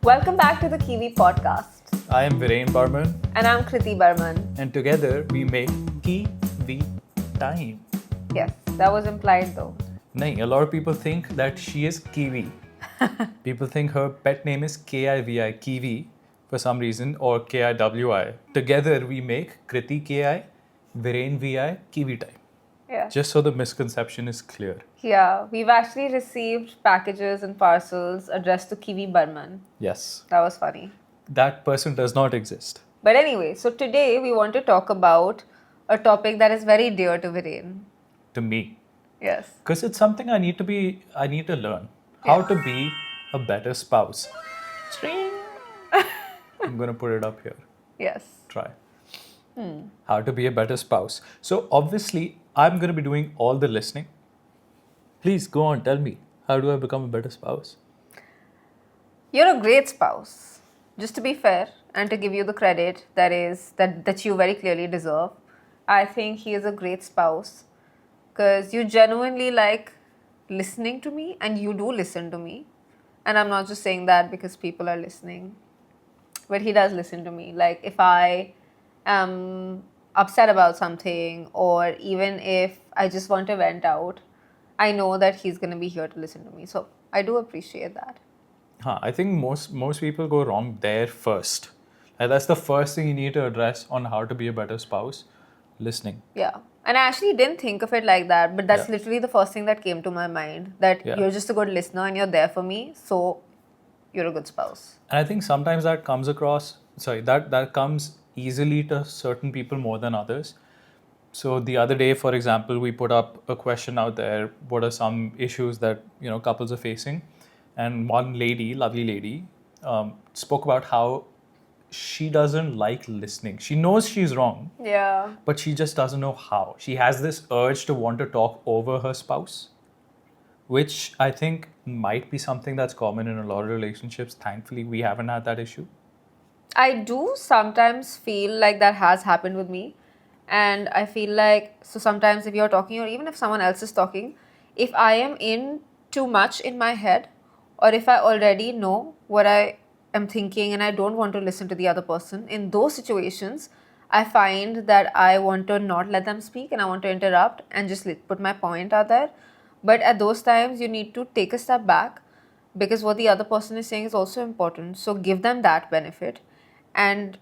Welcome back to the KiVi Podcast. I am Viren Barman, And I'm Kriti Barman. and together we make KiVi Time. Yes, that was implied though. Nahin, a lot of people think that she is Kiwi. People think her pet name is KIVI, Kiwi, for some reason, or KIWI. Together we make Kriti KI, Viren VI, Kiwi Time. Yeah. Just so the misconception is clear. Yeah, we've actually received packages and parcels addressed to KiVi Barman. Yes, That was funny. that person does not exist. But anyway, so today we want to talk about a topic that is very dear to Viren. To me. Yes. Because it's something I need to learn. How to be a better spouse. I'm going to put it up here. Yes. Try. How to be a better spouse. So obviously, I'm going to be doing all the listening. Please go on, tell me. How do I become a better spouse? You're a great spouse. Just to be fair and to give you the credit that you very clearly deserve, I think he is a great spouse because you genuinely like listening to me and you do listen to me. And I'm not just saying that because people are listening, but he does listen to me. Like if I am upset about something or even if I just want to vent out, I know that he's going to be here to listen to me. So I do appreciate that. I think most people go wrong there first. Like that's the first thing you need to address on how to be a better spouse. Listening. Yeah. And I actually didn't think of it like that, but that's literally the first thing that came to my mind, that you're just a good listener and you're there for me, so you're a good spouse. And I think sometimes that comes across, that comes easily to certain people more than others. So the other day, for example, we put up a question out there, what are some issues that, couples are facing? And one lady, lovely lady, spoke about how she doesn't like listening. She knows she's wrong, Yeah. but she just doesn't know how. She has this urge to want to talk over her spouse, which I think might be something that's common in a lot of relationships. Thankfully, we haven't had that issue. I do sometimes feel like that has happened with me. And I feel like, so sometimes if you're talking or even if someone else is talking, if I am in too much in my head or if I already know what I am thinking and I don't want to listen to the other person, in those situations, I find that I want to not let them speak and I want to interrupt and just put my point out there. But at those times, you need to take a step back because what the other person is saying is also important. So give them that benefit. And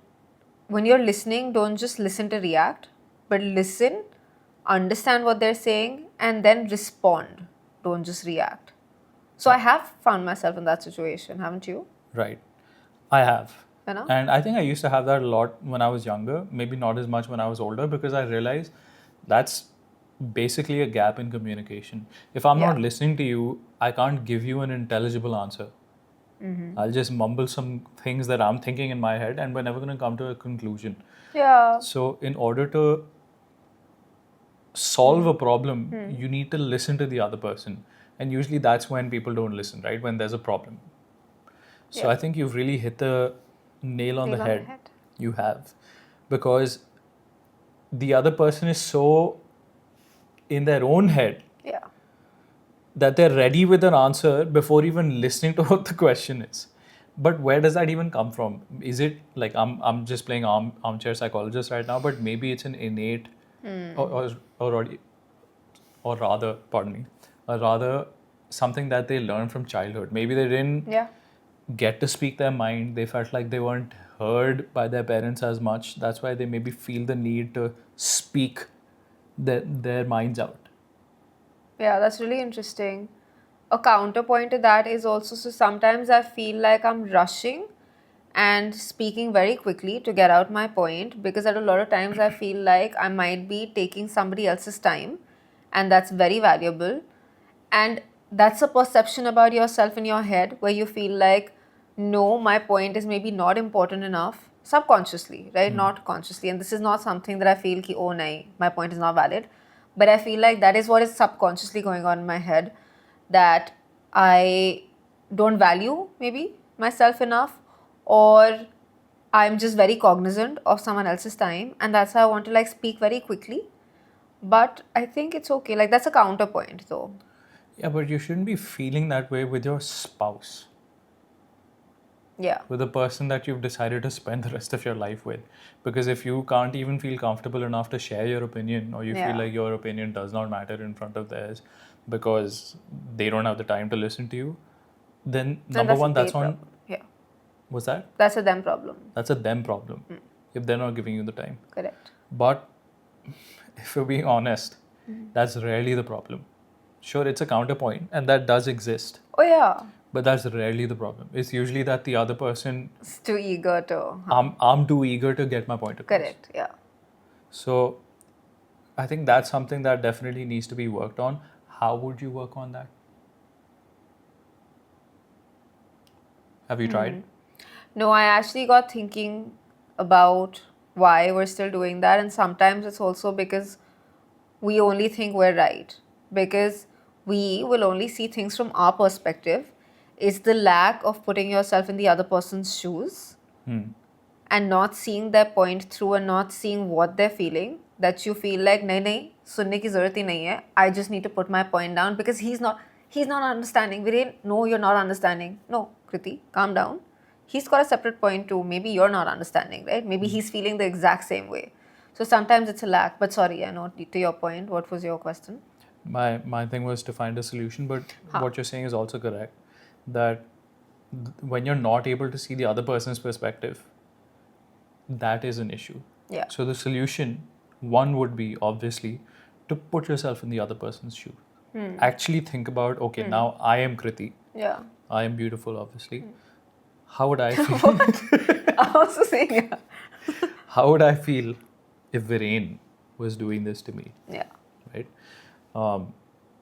when you're listening, don't just listen to react, but listen, understand what they're saying, and then respond. Don't just react. So I have found myself in that situation, haven't you? Right. I have. You know? And I think I used to have that a lot when I was younger, maybe not as much when I was older, because I realized that's basically a gap in communication. If I'm not listening to you, I can't give you an intelligible answer. I'll just mumble some things that I'm thinking in my head and we're never going to come to a conclusion. Yeah. So in order to solve a problem, you need to listen to the other person. And usually that's when people don't listen, right? When there's a problem. So I think you've really hit the nail on the head. You have. Because the other person is so in their own head that they're ready with an answer before even listening to what the question is. But where does that even come from? Is it like I'm just playing armchair psychologist right now, but maybe it's an innate or rather something that they learn from childhood. Maybe they didn't get to speak their mind. They felt like they weren't heard by their parents as much. That's why they maybe feel the need to speak their minds out. Yeah, that's really interesting. A counterpoint to that is also, so sometimes I feel like I'm rushing and speaking very quickly to get out my point, because at a lot of times I feel like I might be taking somebody else's time and that's very valuable. And that's a perception about yourself in your head where you feel like, no, my point is maybe not important enough, subconsciously, right? Not consciously. And this is not something that I feel ki, oh, nahi, my point is not valid. But I feel like that is what is subconsciously going on in my head, that I don't value maybe myself enough, or I'm just very cognizant of someone else's time, and that's how I want to like speak very quickly. But I think it's okay. Like that's a counterpoint though. Yeah, but you shouldn't be feeling that way with your spouse. Yeah. with the person that you've decided to spend the rest of your life with. Because if you can't even feel comfortable enough to share your opinion, or you feel like your opinion does not matter in front of theirs because they don't have the time to listen to you, then number one, that's on. Problem. Yeah. What's that? That's a them problem. That's a them problem. If they're not giving you the time. Correct. But if you're being honest, that's rarely the problem. Sure, it's a counterpoint, and that does exist. Oh, yeah. But that's rarely the problem. It's usually that the other person is too eager to. I'm too eager to get my point across. Correct, yeah. So I think that's something that definitely needs to be worked on. How would you work on that? Have you tried? No, I actually got thinking about why we're still doing that, and sometimes it's also because we only think we're right, because we will only see things from our perspective. It's the lack of putting yourself in the other person's shoes and not seeing their point through and not seeing what they're feeling, that you feel like nahi, sunne ki zarurat hi nahi hai. I just need to put my point down because he's not understanding. Viren, no, you're not understanding. No, Kriti, calm down. He's got a separate point too. Maybe you're not understanding, right? Maybe he's feeling the exact same way. So sometimes it's a lack. But sorry, I know, to your point, what was your question? My thing was to find a solution, but what you're saying is also correct. That when you're not able to see the other person's perspective, that is an issue. Yeah. So the solution, one would be obviously to put yourself in the other person's shoe. Actually think about, okay, now I am Kriti. Yeah. I am beautiful, obviously. How would I feel? I was also saying, yeah. How would I feel if Viren was doing this to me? Yeah. Right?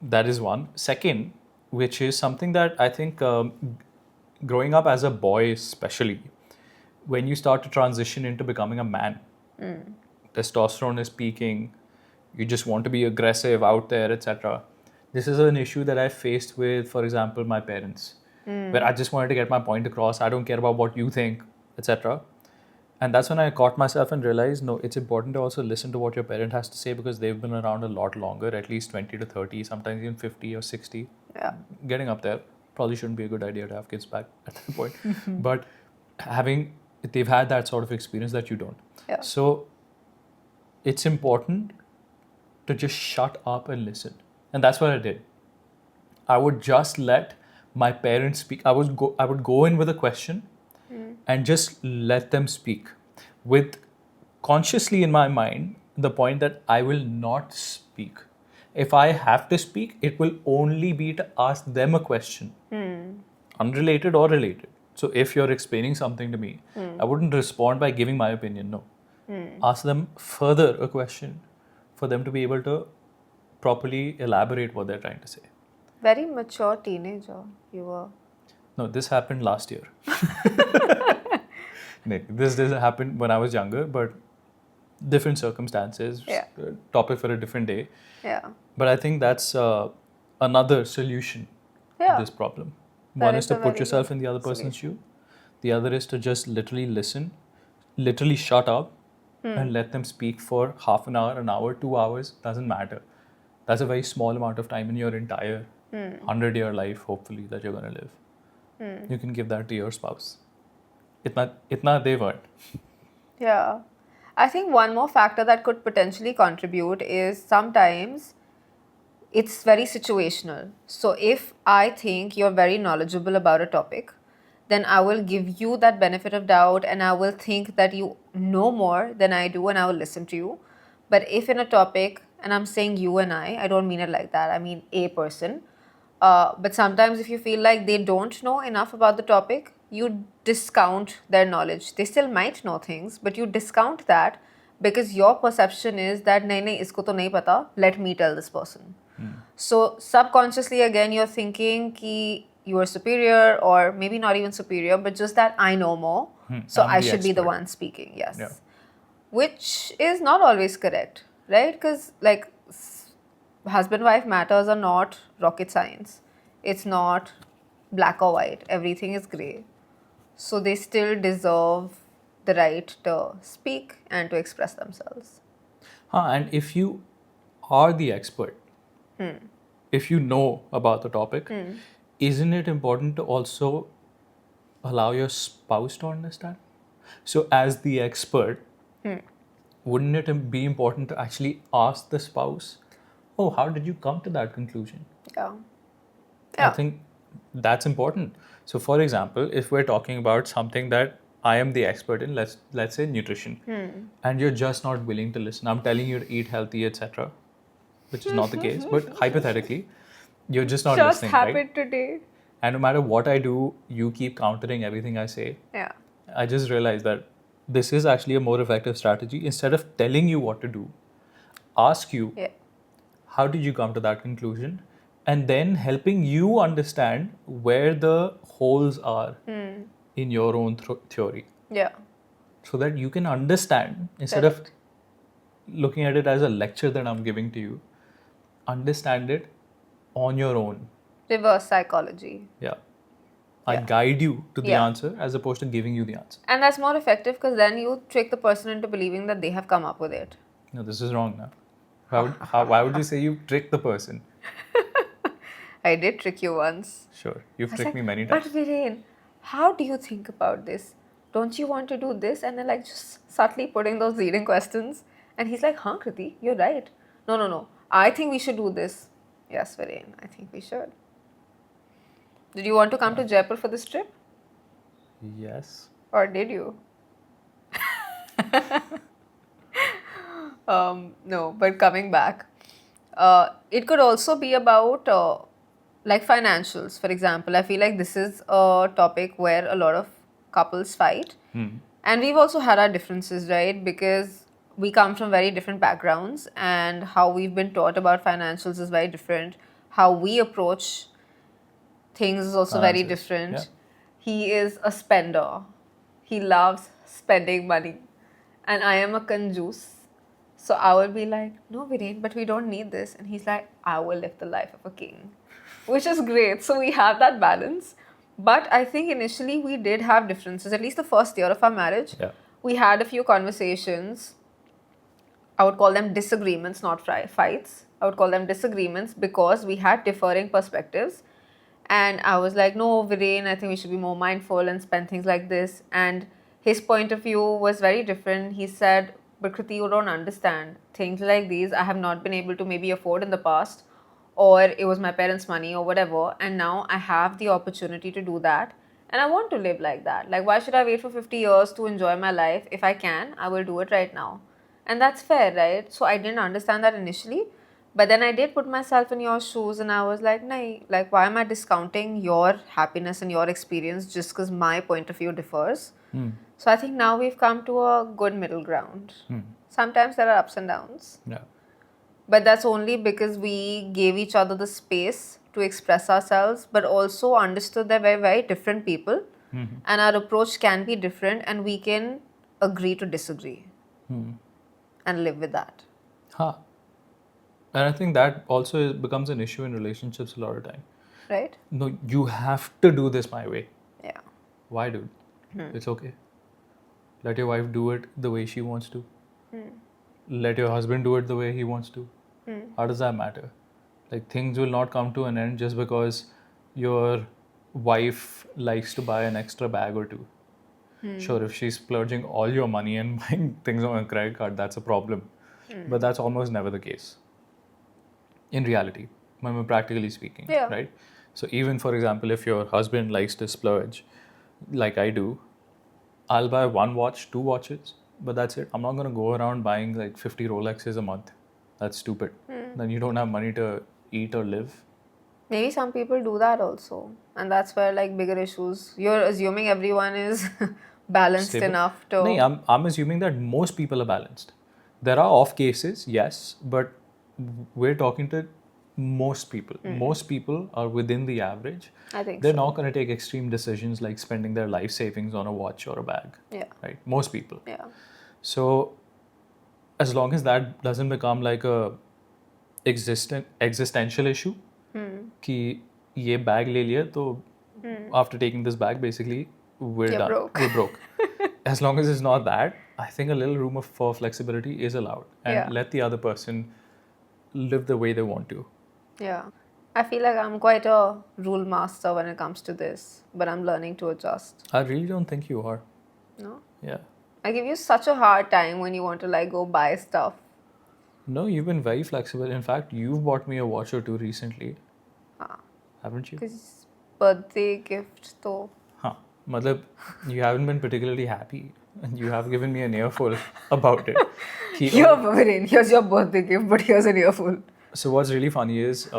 That is one. Second, which is something that I think growing up as a boy especially, when you start to transition into becoming a man, testosterone is peaking, you just want to be aggressive out there, etc. This is an issue that I faced with, for example, my parents, where I just wanted to get my point across. I don't care about what you think, etc. And that's when I caught myself and realized, no, it's important to also listen to what your parent has to say, because they've been around a lot longer, at least 20 to 30, sometimes even 50 or 60. Yeah. Getting up there. Probably shouldn't be a good idea to have kids back at that point. But they've had that sort of experience that you don't. Yeah. So it's important to just shut up and listen. And that's what I did. I would just let my parents speak. I would go in with a question and just let them speak, with consciously in my mind the point that I will not speak. If I have to speak, it will only be to ask them a question, unrelated or related. So if you're explaining something to me, I wouldn't respond by giving my opinion, no. Ask them further a question for them to be able to properly elaborate what they're trying to say. Very mature teenager you were. No, this happened last year. This didn't happen when I was younger, but different circumstances, topic for a different day. Yeah. But I think that's another solution to this problem. One is to put yourself in the other person's shoe. The other is to just literally listen, literally shut up and let them speak for half an hour, 2 hours, doesn't matter. That's a very small amount of time in your entire 100-year life, hopefully, that you're going to live. You can give that to your spouse. Itna they weren't. Yeah. I think one more factor that could potentially contribute is sometimes it's very situational. So if I think you're very knowledgeable about a topic, then I will give you that benefit of doubt and I will think that you know more than I do and I will listen to you. But if in a topic, and I'm saying you and I don't mean it like that, I mean a person. But sometimes if you feel like they don't know enough about the topic, you discount their knowledge. They still might know things, but you discount that because your perception is that nahi, isko to nahi pata, let me tell this person. So subconsciously again you're thinking ki you are superior, or maybe not even superior, but just that I know more, so I should be the one speaking. Yes. Yeah. Which is not always correct, right? Because like husband-wife matters are not rocket science. It's not black or white. Everything is grey. So they still deserve the right to speak and to express themselves. And if you are the expert, if you know about the topic, isn't it important to also allow your spouse to understand. So as the expert, wouldn't it be important to actually ask the spouse, oh, how did you come to that conclusion? Yeah. I think that's important. So for example, if we're talking about something that I am the expert in, let's say nutrition, and you're just not willing to listen. I'm telling you to eat healthy, etc., which is not the case, but hypothetically, you're just not Just listening, right? happened today. And no matter what I do, you keep countering everything I say. Yeah. I just realized that this is actually a more effective strategy. Instead of telling you what to do, ask you, Yeah. how did you come to that conclusion? And then helping you understand where the holes are in your own theory. Yeah. So that you can understand, instead of looking at it as a lecture that I'm giving to you, understand it on your own. Reverse psychology. Yeah. I guide you to the Yeah. answer as opposed to giving you the answer. And that's more effective because then you trick the person into believing that they have come up with it. No, this is wrong now. Why would you say you tricked the person? I did trick you once. Sure, you've I was tricked like, me many times. But Viren, how do you think about this? Don't you want to do this? And then like just subtly putting those leading questions. And he's like, huh, Kriti, you're right. No. I think we should do this. Yes, Viren, I think we should. Did you want to come to Jaipur for this trip? Yes. Or did you? No, but coming back, it could also be about like financials, for example. I feel like this is a topic where a lot of couples fight. And we've also had our differences, right? Because we come from very different backgrounds and how we've been taught about financials is very different. How we approach things is also very different. Yeah. He is a spender. He loves spending money. And I am a conjuice. So I will be like, no, Viren, but we don't need this. And he's like, I will live the life of a king. Which is great. So we have that balance. But I think initially we did have differences. At least the first year of our marriage, we had a few conversations. I would call them disagreements, not fights. I would call them disagreements because we had differing perspectives. And I was like, no, Viren, I think we should be more mindful and spend things like this. And his point of view was very different. He said, but Kriti, you don't understand. Things like these I have not been able to maybe afford in the past, or it was my parents' money or whatever. And now I have the opportunity to do that. And I want to live like that. Like, why should I wait for 50 years to enjoy my life? If I can, I will do it right now. And that's fair, right? So I didn't understand that initially. But then I did put myself in your shoes and I was like, nah, like, why am I discounting your happiness and your experience just because my point of view differs? So I think now we've come to a good middle ground. Sometimes there are ups and downs. Yeah. But that's only because we gave each other the space to express ourselves, but also understood that we're very different people and our approach can be different and we can agree to disagree and live with that. And I think that also becomes an issue in relationships a lot of time. Right? No, you have to do this my way. Yeah. Why, dude? It's okay. Let your wife do it the way she wants to. Let your husband do it the way he wants to. How does that matter? Like, things will not come to an end just because your wife likes to buy an extra bag or two. Sure, if she's splurging all your money and buying things on a credit card, that's a problem. But that's almost never the case. In reality, when we're practically speaking, right? So even, for example, if your husband likes to splurge, like I do, I'll buy one watch, two watches, but that's it. I'm not going to go around buying like 50 Rolexes a month. That's stupid. Then you don't have money to eat or live. Maybe some people do that also. And that's where like bigger issues. You're assuming everyone is balanced enough to... No, I'm assuming that most people are balanced. There are off cases, yes, but we're talking to most people. Most people are within the average. I think they're not going to take extreme decisions like spending their life savings on a watch or a bag. Yeah. Right? Most people. Yeah. So as long as that doesn't become like a existential issue, कि ये bag ले लिया तो after taking this bag basically we're done. We're broke. As long as it's not that, I think a little room for flexibility is allowed and let the other person live the way they want to. Yeah. I feel like I'm quite a rule master when it comes to this, but I'm learning to adjust. I really don't think you are. No? Yeah. I give you such a hard time when you want to like go buy stuff. No, you've been very flexible. In fact, you've bought me a watch or two recently. Haven't you? Because birthday gift though. Huh. Matlab, you haven't been particularly happy. And you have given me an earful about it. Here's your birthday gift, but here's an earful. So what's really funny is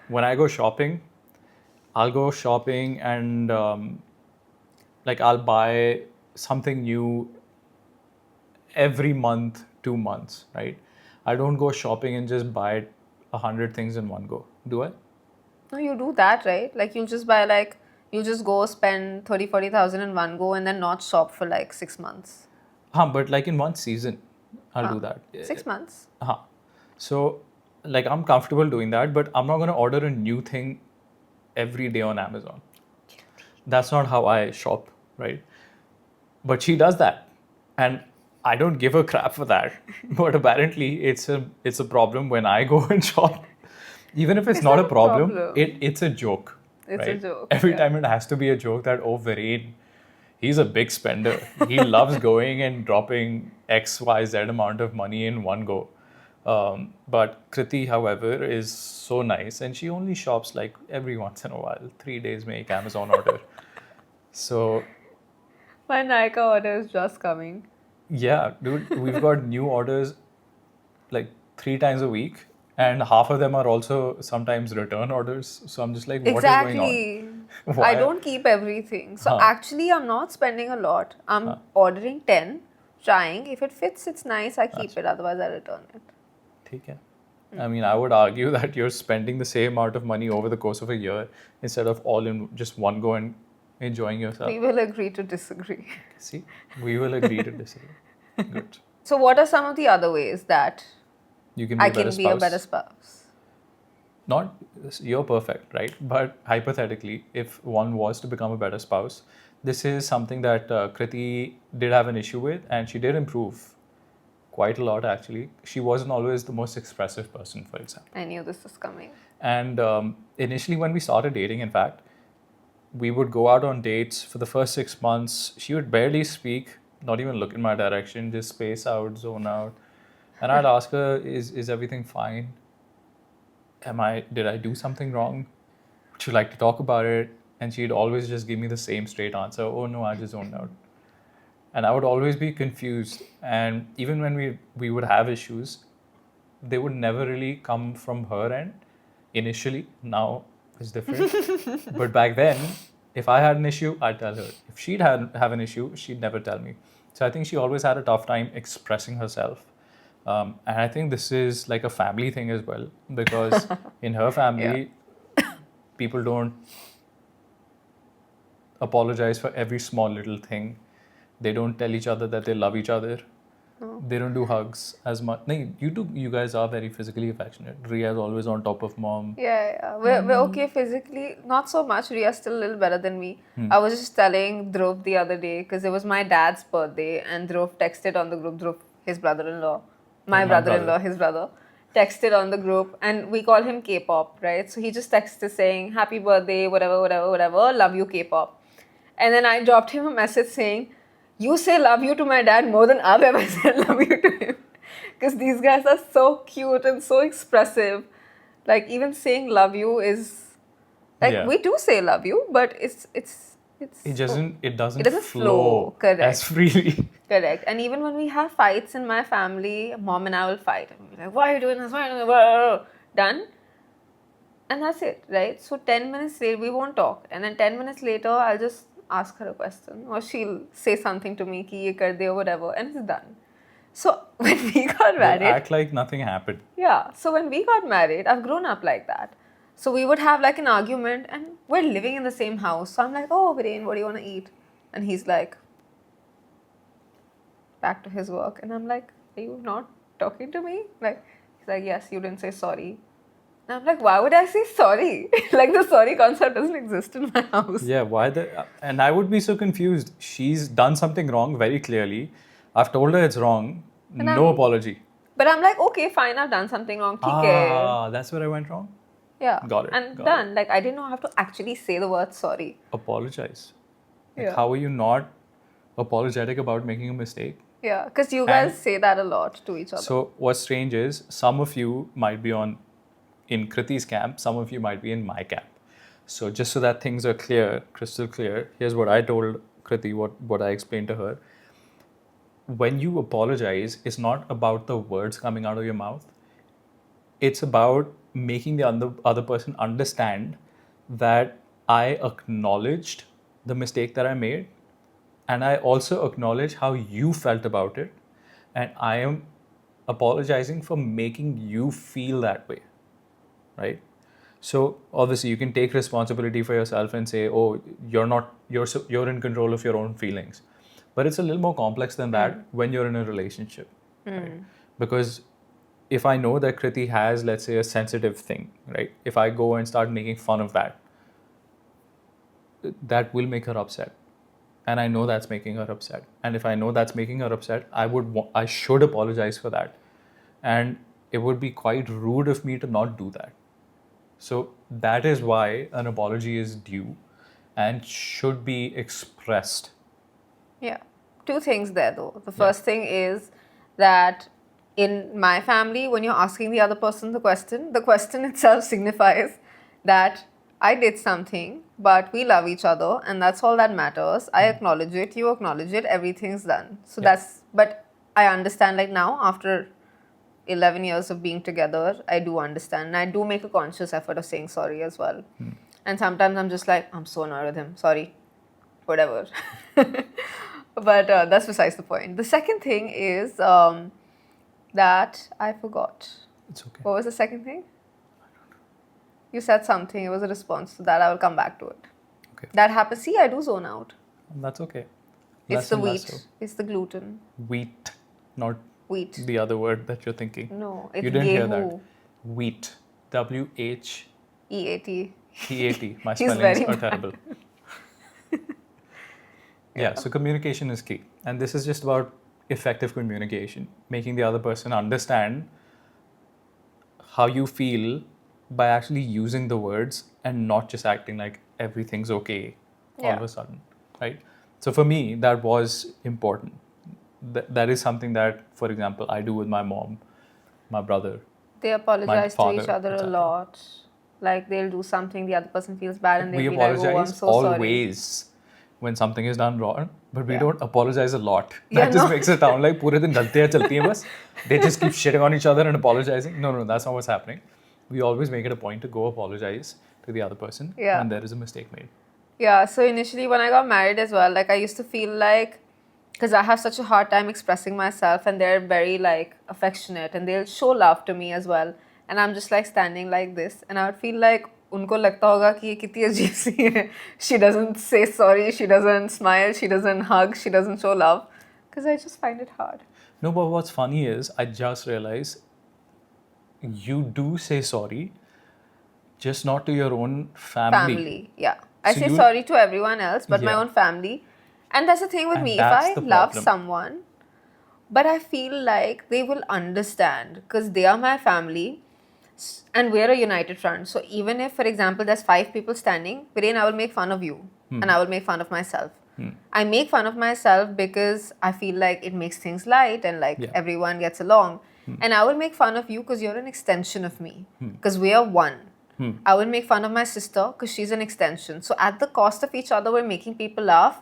when I go shopping, I'll go shopping and like I'll buy something new every month, 2 months, right? I don't go shopping and just buy 100 things in one go. Do I? No, you do that, right? Like you'll just buy you'll just go spend 30,000-40,000 in one go and then not shop for like 6 months. But like in one season, I'll do that. 6 months? So like I'm comfortable doing that, but I'm not going to order a new thing every day on Amazon. That's not how I shop, right? But she does that. And I don't give a crap for that. But apparently it's a problem when I go and shop. Even if it's not a problem. It's a joke. It's right? a joke. Every time it has to be a joke that, oh, Viren, he's a big spender. He loves going and dropping XYZ amount of money in one go. But Kriti, however, is so nice. And she only shops like every once in a while. 3 days make Amazon order. So... My Nykaa order is just coming. Yeah, dude, we've got new orders like 3 times a week. And half of them are also sometimes return orders. So I'm just like, what is going on? I don't keep everything. So actually, I'm not spending a lot. I'm ordering 10, trying. If it fits, it's nice. I keep it. Otherwise, I return it. Okay. I mean, I would argue that you're spending the same amount of money over the course of a year instead of all in just one go and enjoying yourself. We will agree to disagree. See, we will agree to disagree. Good. So what are some of the other ways that you can be a better spouse? Not, you're perfect, right? But hypothetically, if one was to become a better spouse, this is something that Kriti did have an issue with, and she did improve quite a lot, actually. She wasn't always the most expressive person, for example. I knew this was coming. And initially, when we started dating, in fact, we would go out on dates for the first 6 months. She would barely speak, not even look in my direction, just space out, zone out. And I'd ask her, is everything fine? Did I do something wrong? Would you like to talk about it? And she'd always just give me the same straight answer. Oh no, I just zoned out. And I would always be confused. And even when we would have issues, they would never really come from her end initially. Now it's different. But back then, if I had an issue, I'd tell her. If she'd have an issue, she'd never tell me. So I think she always had a tough time expressing herself. And I think this is like a family thing as well, because in her family, people don't apologize for every small little thing. They don't tell each other that they love each other. No. They don't do hugs as much. No, you guys are very physically affectionate. Ria's always on top of mom. Yeah. We're okay physically. Not so much. Ria's still a little better than me. I was just telling Dhruv the other day, because it was my dad's birthday, and Dhruv texted on the group, Dhruv, his brother-in-law, my brother-in-law, his brother, texted on the group, and we call him K-pop, right? So he just texted saying, happy birthday, whatever, love you, K-pop. And then I dropped him a message saying, you say love you to my dad more than I've ever said love you to him. Because these guys are so cute and so expressive. Like, even saying love you is... Like, we do say love you, but it doesn't flow correct. As freely. Correct. And even when we have fights in my family, mom and I will fight. And be like, why are you doing this? Why are you doing this? Done. And that's it, right? So 10 minutes later, we won't talk. And then 10 minutes later, I'll just ask her a question. Or she'll say something to me, ki ye kar de or whatever. And it's done. So when we got married... They'll act like nothing happened. Yeah. So when we got married, I've grown up like that. So we would have like an argument, and we're living in the same house. So I'm like, oh, Viren, what do you want to eat? And he's like, back to his work. And I'm like, are you not talking to me? Like, he's like, yes, you didn't say sorry. And I'm like, why would I say sorry? Like, the sorry concept doesn't exist in my house. Yeah, and I would be so confused. She's done something wrong very clearly. I've told her it's wrong. No apology. But I'm like, okay, fine, I've done something wrong. That's where I went wrong? Yeah. Got it. And got done. It. Like, I didn't know how to actually say the word sorry. Apologize. Like, Yeah. how are you not apologetic about making a mistake? Yeah, because you And guys say that a lot to each other. so what's strange is some of you might be in Kriti's camp, some of you might be in my camp. So just so that things are clear, crystal clear, here's what I told Kriti, what I explained to her. When you apologize, it's not about the words coming out of your mouth. It's about making the other person understand that I acknowledged the mistake that I made, and I also acknowledge how you felt about it, and I am apologizing for making you feel that way, right? So obviously you can take responsibility for yourself and say, oh, you're in control of your own feelings, but it's a little more complex than that when you're in a relationship, right? Because if I know that Kriti has, let's say, a sensitive thing, right? If I go and start making fun of that, that will make her upset, and I know that's making her upset. And if I know that's making her upset, I should apologize for that, and it would be quite rude of me to not do that. So that is why an apology is due and should be expressed. Yeah. Two things there though. The first thing is that in my family, when you're asking the other person the question itself signifies that I did something, but we love each other and that's all that matters. I acknowledge it, you acknowledge it, everything's done. So but I understand, like, now after 11 years of being together, I do understand. And I do make a conscious effort of saying sorry as well. And sometimes I'm just like, I'm so annoyed with him. Sorry. Whatever. But that's besides the point. The second thing is that I forgot. It's okay. What was the second thing? You said something. It was a response to that. I will come back to it. Okay. That happens. See, I do zone out. That's okay. It's the wheat. It's the gluten. Wheat, not Wheat. the other word that you're thinking. No, it's You didn't hear gehu. that. Wheat. WHEAT. EAT. My He's spellings very are bad. terrible. Yeah, so communication is key. And this is just about effective communication, making the other person understand how you feel by actually using the words and not just acting like everything's okay all of a sudden, right? So for me, that was important. That is something that, for example, I do with my mom, my brother. They apologize to each other exactly. a lot. Like, they'll do something, the other person feels bad, and they'll We be like, oh, I'm apologize so sorry. always when something is done wrong, but we don't apologize a lot. Yeah, That just no. makes it sound like पूरे दिन गलतियाँ चलती हैं बस. They just keep shitting on each other and apologizing. No, that's not what's happening. We always make it a point to go apologize to the other person when there is a mistake made. Yeah, so initially when I got married as well, like, I used to feel like, because I have such a hard time expressing myself, and they're very, like, affectionate, and they'll show love to me as well, and I'm just like standing like this, and I would feel like उनको लगता होगा कि ये कितनी अजीब सी है. She doesn't say sorry, she doesn't smile, she doesn't hug, she doesn't show love, because I just find it hard. No, but what's funny is I just realized you do say sorry, just not to your own family. Yeah. I say sorry to everyone else, but my own family. And that's the thing with me. If I love someone, but I feel like they will understand because they are my family and we're a united front. So even if, for example, there's 5 people standing, Viren, I will make fun of you and I will make fun of myself. I make fun of myself because I feel like it makes things light and like everyone gets along. And I will make fun of you because you're an extension of me, because we are one. I will make fun of my sister because she's an extension. So at the cost of each other, we're making people laugh.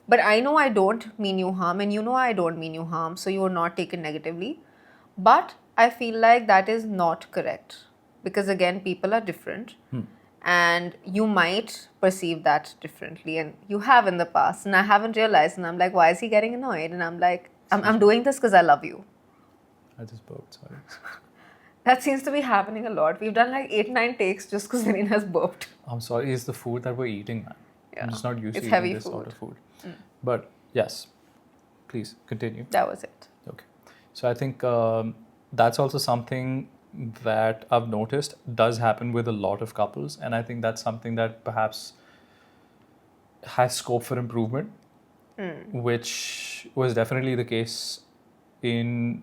But I know I don't mean you harm, and you know I don't mean you harm, so you are not taken negatively. But I feel like that is not correct. Because again, people are different. And you might perceive that differently. And you have in the past. And I haven't realized. And I'm like, why is he getting annoyed? And I'm like, I'm doing this because I love you. I just burped, sorry. That seems to be happening a lot. We've done like 8-9 takes just because Viren has burped. I'm sorry, it's the food that we're eating, man. I'm just not used to heavy eating this food. sort of food. But yes, please continue. That was it. Okay. So I think that's also something that I've noticed does happen with a lot of couples. And I think that's something that perhaps has scope for improvement, which was definitely the case in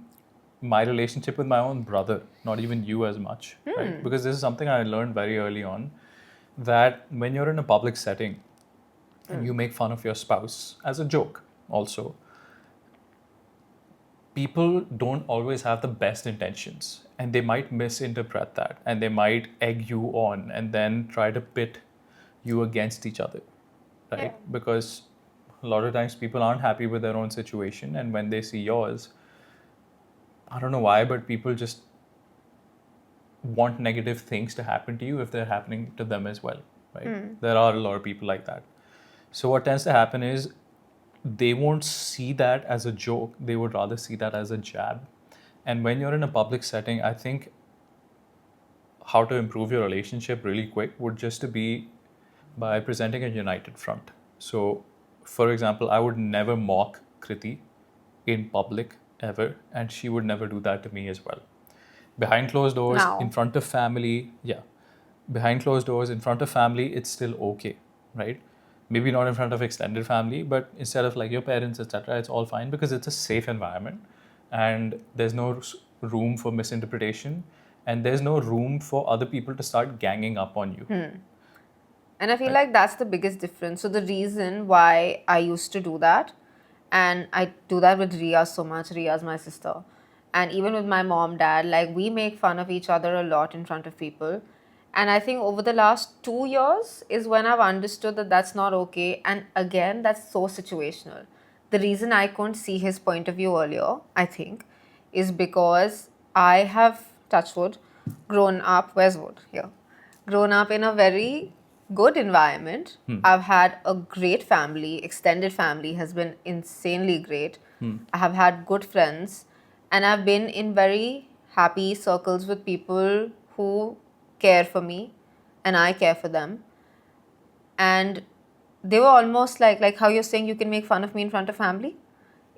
my relationship with my own brother, not even you as much, right? Because this is something I learned very early on, that when you're in a public setting and you make fun of your spouse as a joke also, people don't always have the best intentions, and they might misinterpret that, and they might egg you on and then try to pit you against each other, right? Yeah. Because a lot of times people aren't happy with their own situation, and when they see yours, I don't know why, but people just want negative things to happen to you if they're happening to them as well, right? There are a lot of people like that. So what tends to happen is they won't see that as a joke, they would rather see that as a jab. And when you're in a public setting, I think how to improve your relationship really quick would just to be by presenting a united front. So, for example, I would never mock Kriti in public ever, and she would never do that to me as well. Behind closed doors, Now. in front of family, yeah. Behind closed doors, in front of family, it's still okay, right? Maybe not in front of extended family, but instead of like your parents, etc., it's all fine because it's a safe environment, and there's no room for misinterpretation, and there's no room for other people to start ganging up on you. And I feel like that's the biggest difference. So the reason why I used to do that, and I do that with Ria so much, Ria's my sister, and even with my mom, dad, like we make fun of each other a lot in front of people. And I think over the last 2 years is when I've understood that that's not okay. And again, that's so situational. The reason I couldn't see his point of view earlier, I think, is because I have, touch wood, grown up, where's wood? Here. Grown up in a very good environment. I've had a great family, extended family has been insanely great. I have had good friends, and I've been in very happy circles with people who care for me and I care for them. And they were almost like how you're saying you can make fun of me in front of family.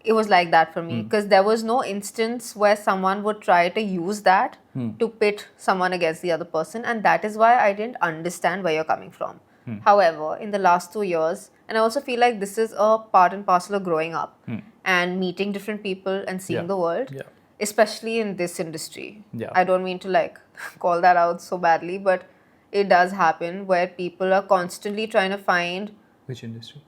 It was like that for me because there was no instance where someone would try to use that to pit someone against the other person, and that is why I didn't understand where you're coming from. However, in the last 2 years, and I also feel like this is a part and parcel of growing up and meeting different people and seeing Yeah. the world, Yeah. especially in this industry. Yeah. I don't mean to like call that out so badly, but it does happen where people are constantly trying to find. Which industry?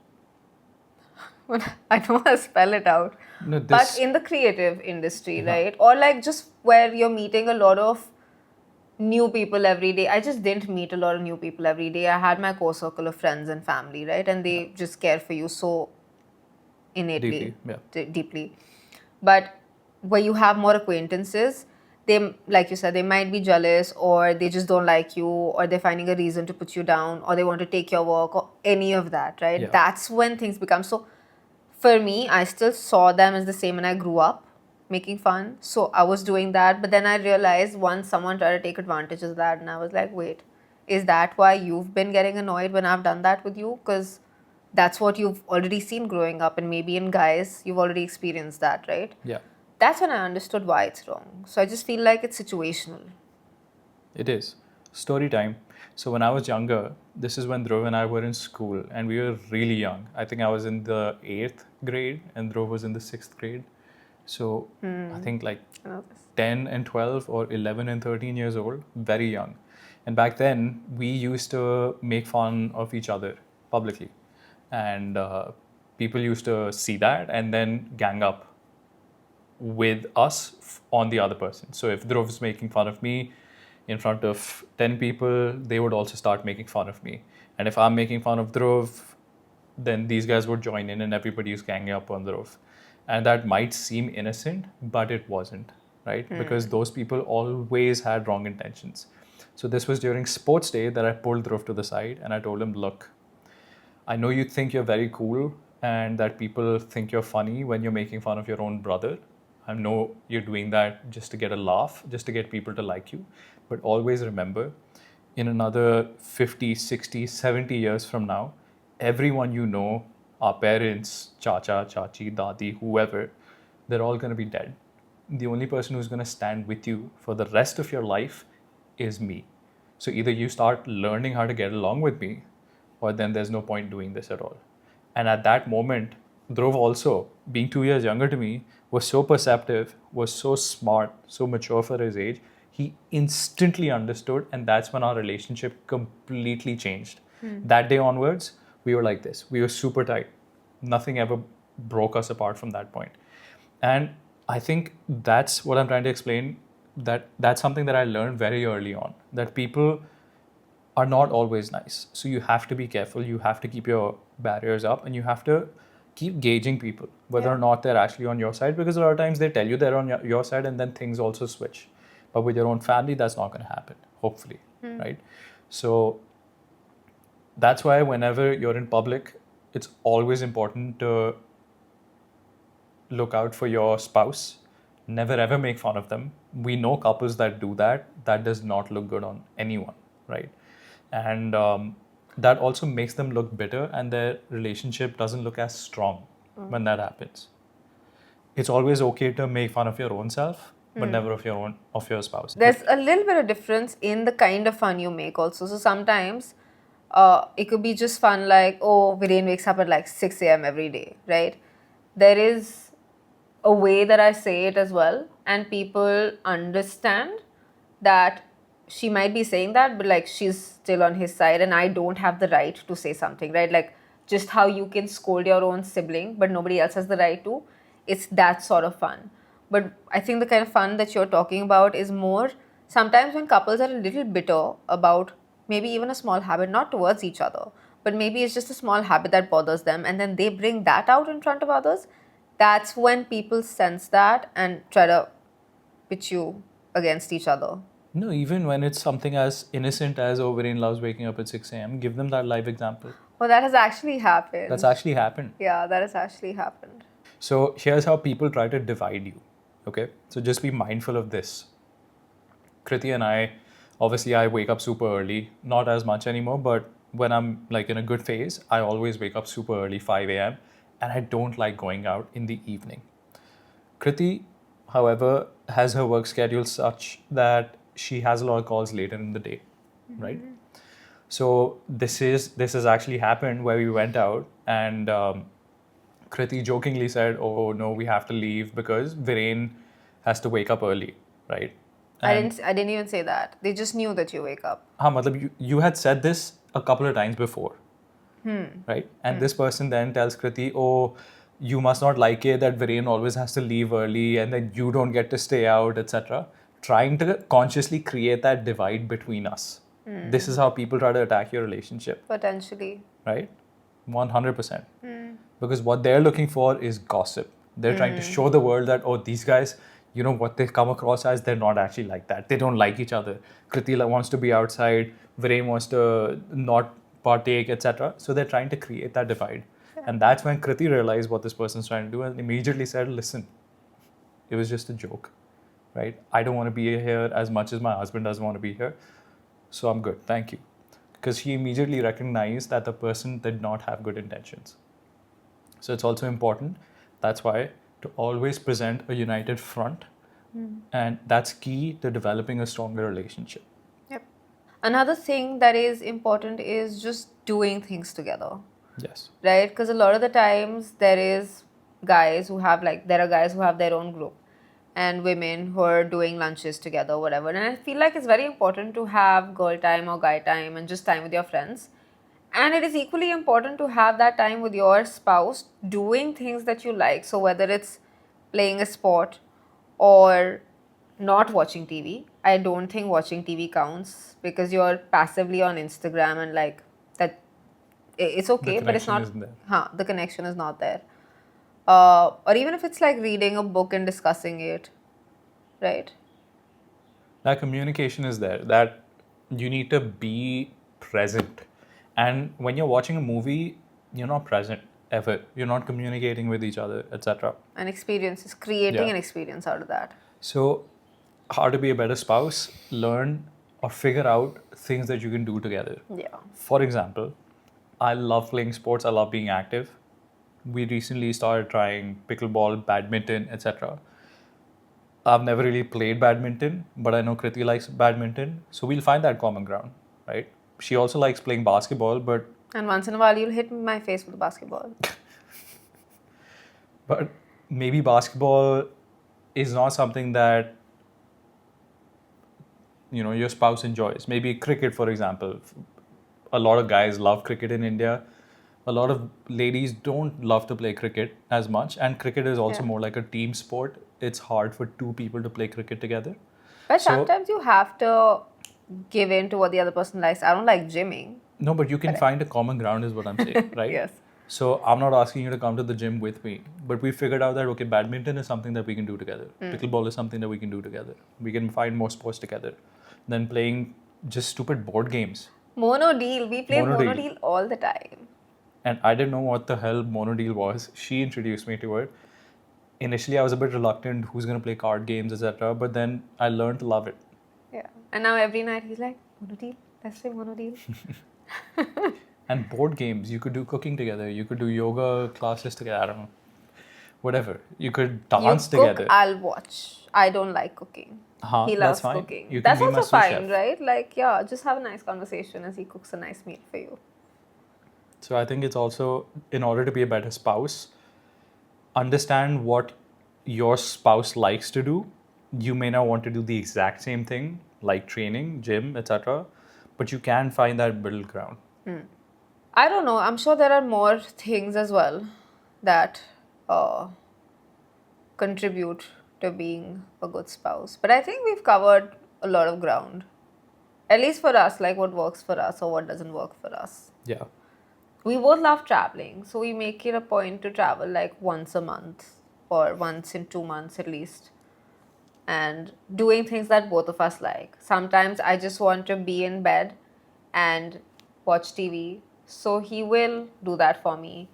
I don't want to spell it out. No, But in the creative industry, right? Or like just where you're meeting a lot of new people every day. I just didn't meet a lot of new people every day. I had my core circle of friends and family, right? And they just care for you so innately, deeply. But where you have more acquaintances, they, like you said, they might be jealous, or they just don't like you, or they're finding a reason to put you down, or they want to take your work, or any of that, right? Yeah. That's when things become so. For me, I still saw them as the same, and I grew up making fun. So I was doing that. But then I realized once someone tried to take advantage of that, and I was like, wait, is that why you've been getting annoyed when I've done that with you? Because that's what you've already seen growing up. And maybe in guys, you've already experienced that, right? Yeah. That's when I understood why it's wrong. So I just feel like it's situational. It is. Story time. So when I was younger, this is when Dhruv and I were in school, and we were really young. I think I was in the 8th grade and Dhruv was in the 6th grade. So I think like 10 and 12 or 11 and 13 years old, very young. And back then, we used to make fun of each other publicly. And people used to see that and then gang up with us on the other person. So if Dhruv's making fun of me in front of 10 people, they would also start making fun of me. And if I'm making fun of Dhruv, then these guys would join in and everybody is ganging up on Dhruv. And that might seem innocent, but it wasn't, right? Because those people always had wrong intentions. So this was during sports day that I pulled Dhruv to the side and I told him, look, I know you think you're very cool and that people think you're funny when you're making fun of your own brother. I know you're doing that just to get a laugh, just to get people to like you. But always remember, in another 50, 60, 70 years from now, everyone you know, our parents, chacha, chachi, dadi, whoever, they're all going to be dead. The only person who's going to stand with you for the rest of your life is me. So either you start learning how to get along with me, or then there's no point doing this at all. And at that moment, Dhruv also being 2 years younger to me, was so perceptive, was so smart, so mature for his age. He instantly understood, and that's when our relationship completely changed. That day onwards, we were like this. We were super tight. Nothing ever broke us apart from that point. And I think that's what I'm trying to explain. That's something that I learned very early on. That people are not always nice. So you have to be careful. You have to keep your barriers up, and you have to keep gauging people, whether or not they're actually on your side, because a lot of times they tell you they're on your side and then things also switch. But with your own family, that's not going to happen, hopefully, right? So that's why whenever you're in public, it's always important to look out for your spouse. Never ever make fun of them. We know couples that do that. That does not look good on anyone, right? And that also makes them look bitter, and their relationship doesn't look as strong when that happens. It's always okay to make fun of your own self, but never of your spouse. There's a little bit of difference in the kind of fun you make also. So sometimes it could be just fun like, oh, Viren wakes up at like 6 a.m. every day, right? There is a way that I say it as well, and people understand that she might be saying that, but like she's still on his side, and I don't have the right to say something, right? Like just how you can scold your own sibling, but nobody else has the right to. It's that sort of fun. But I think the kind of fun that you're talking about is more sometimes when couples are a little bitter about maybe even a small habit, not towards each other, but maybe it's just a small habit that bothers them, and then they bring that out in front of others. That's when people sense that and try to pitch you against each other. No, even when it's something as innocent as, oh, Viren loves waking up at 6 a.m., give them that live example. Well, that has actually happened. That's actually happened. Yeah, that has actually happened. So here's how people try to divide you, okay? So just be mindful of this. Kriti and I, obviously I wake up super early, not as much anymore, but when I'm like in a good phase, I always wake up super early, 5 a.m., and I don't like going out in the evening. Kriti, however, has her work schedule such that she has a lot of calls later in the day, right? So this has actually happened where we went out, and Kriti jokingly said, "Oh no, we have to leave because Viren has to wake up early, right?" And I didn't even say that. They just knew that you wake up. You had said this a couple of times before, right? And this person then tells Kriti, "Oh, you must not like it that Viren always has to leave early, and then you don't get to stay out, etc." Trying to consciously create that divide between us. This is how people try to attack your relationship. Potentially. Right? 100%. Because what they're looking for is gossip. They're trying to show the world that, oh, these guys, you know, what they come across as, they're not actually like that. They don't like each other. Kriti wants to be outside, Viren wants to not partake, etc. So they're trying to create that divide. And that's when Kriti realized what this person's trying to do and immediately said, listen, it was just a joke, right? I don't want to be here as much as my husband doesn't want to be here. So I'm good, thank you. Because she immediately recognized that the person did not have good intentions. So it's also important, that's why, to always present a united front. And that's key to developing a stronger relationship. Yep. Another thing that is important is just doing things together. Yes. Right? Because a lot of the times there are guys who have their own group, and women who are doing lunches together, whatever. And I feel like it's very important to have girl time or guy time and just time with your friends. And it is equally important to have that time with your spouse doing things that you like. So whether it's playing a sport or not watching TV, I don't think watching TV counts because you're passively on Instagram and like that. It's okay, but it's not. The connection is not there. Or even if it's like reading a book and discussing it, right? That communication is there, that you need to be present. And when you're watching a movie, you're not present ever. You're not communicating with each other, etc. And experiences, creating an experience out of that. So, how to be a better spouse? Learn or figure out things that you can do together. Yeah. For example, I love playing sports. I love being active. We recently started trying pickleball, badminton, etc. I've never really played badminton, but I know Kriti likes badminton. So we'll find that common ground, right? She also likes playing basketball, but... And once in a while, you'll hit my face with a basketball. But maybe basketball is not something that your spouse enjoys. Maybe cricket, for example. A lot of guys love cricket in India. A lot of ladies don't love to play cricket as much, and cricket is also more like a team sport. It's hard for two people to play cricket together. But sometimes you have to give in to what the other person likes. I don't like gymming. No, but you can find a common ground is what I'm saying, right? Yes. So I'm not asking you to come to the gym with me, but we figured out that, okay, badminton is something that we can do together. Pickleball is something that we can do together. We can find more sports together than playing just stupid board games. Mono-deal. We play mono-deal all the time. And I didn't know what the hell mono-deal was. She introduced me to it. Initially, I was a bit reluctant, who's going to play card games, etc. But then I learned to love it. Yeah. And now every night he's like, mono-deal. Let's play mono-deal. And board games, you could do cooking together. You could do yoga classes together. I don't know. Whatever. You could dance together. I'll watch. I don't like cooking. He loves cooking. That's also fine, right? Like, yeah, just have a nice conversation as he cooks a nice meal for you. So I think it's also, in order to be a better spouse, understand what your spouse likes to do. You may not want to do the exact same thing, like training, gym, etc. But you can find that middle ground. I don't know. I'm sure there are more things as well that contribute to being a good spouse. But I think we've covered a lot of ground. At least for us, like what works for us or what doesn't work for us. Yeah. We both love traveling. So we make it a point to travel like once a month or once in 2 months at least. And doing things that both of us like. Sometimes I just want to be in bed and watch TV. So he will do that for me.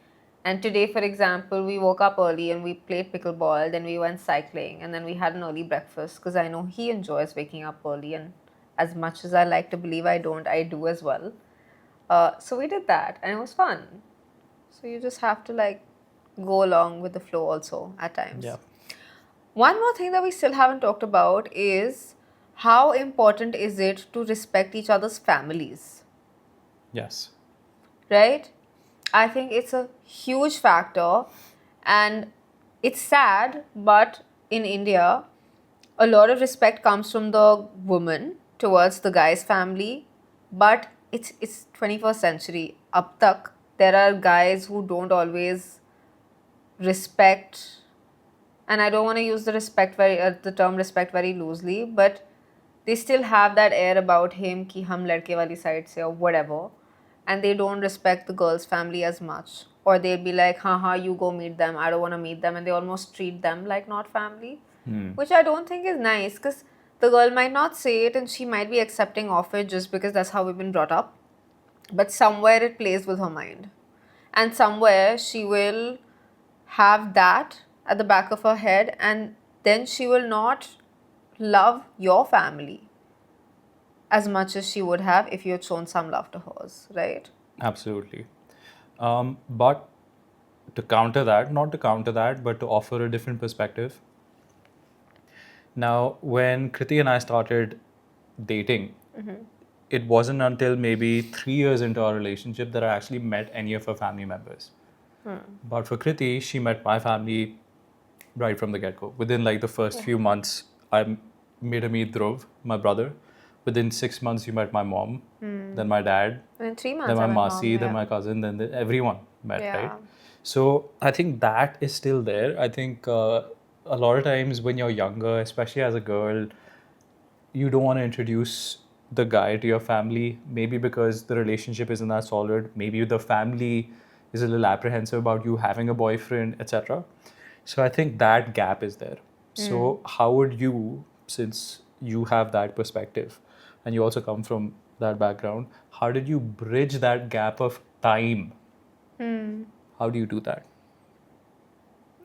And today, for example, we woke up early and we played pickleball, then we went cycling, and then we had an early breakfast because I know he enjoys waking up early, and as much as I like to believe I don't, I do as well. So we did that and it was fun. So you just have to like go along with the flow also at times. Yeah. One more thing that we still haven't talked about is how important is it to respect each other's families? Yes. Right? I think it's a huge factor, and it's sad, but in India, a lot of respect comes from the woman towards the guy's family, but it's 21st century. Ab tak, there are guys who don't always respect, and I don't want to use the term respect very loosely, but they still have that air about him ki hum ladke wali side se or whatever. And they don't respect the girl's family as much. Or they'll be like, haha, you go meet them. I don't want to meet them. And they almost treat them like not family. Which I don't think is nice because the girl might not say it and she might be accepting of it just because that's how we've been brought up. But somewhere it plays with her mind. And somewhere she will have that at the back of her head, and then she will not love your family as much as she would have if you had shown some love to hers, right? Absolutely. But to counter that, not to counter that, but to offer a different perspective. Now, when Kriti and I started dating, it wasn't until maybe 3 years into our relationship that I actually met any of her family members. But for Kriti, she met my family right from the get-go. Within like the first few months, I made her meet Dhruv, my brother. Within 6 months, you met my mom, then my dad, Within 3 months, then my I met masi, mom, then my cousin, then everyone met, Yeah. right? So I think that is still there. I think a lot of times when you're younger, especially as a girl, you don't want to introduce the guy to your family, maybe because the relationship isn't that solid, maybe the family is a little apprehensive about you having a boyfriend, etc. So I think that gap is there. So how would you, since you have that perspective and you also come from that background, how did you bridge that gap of time? How do you do that?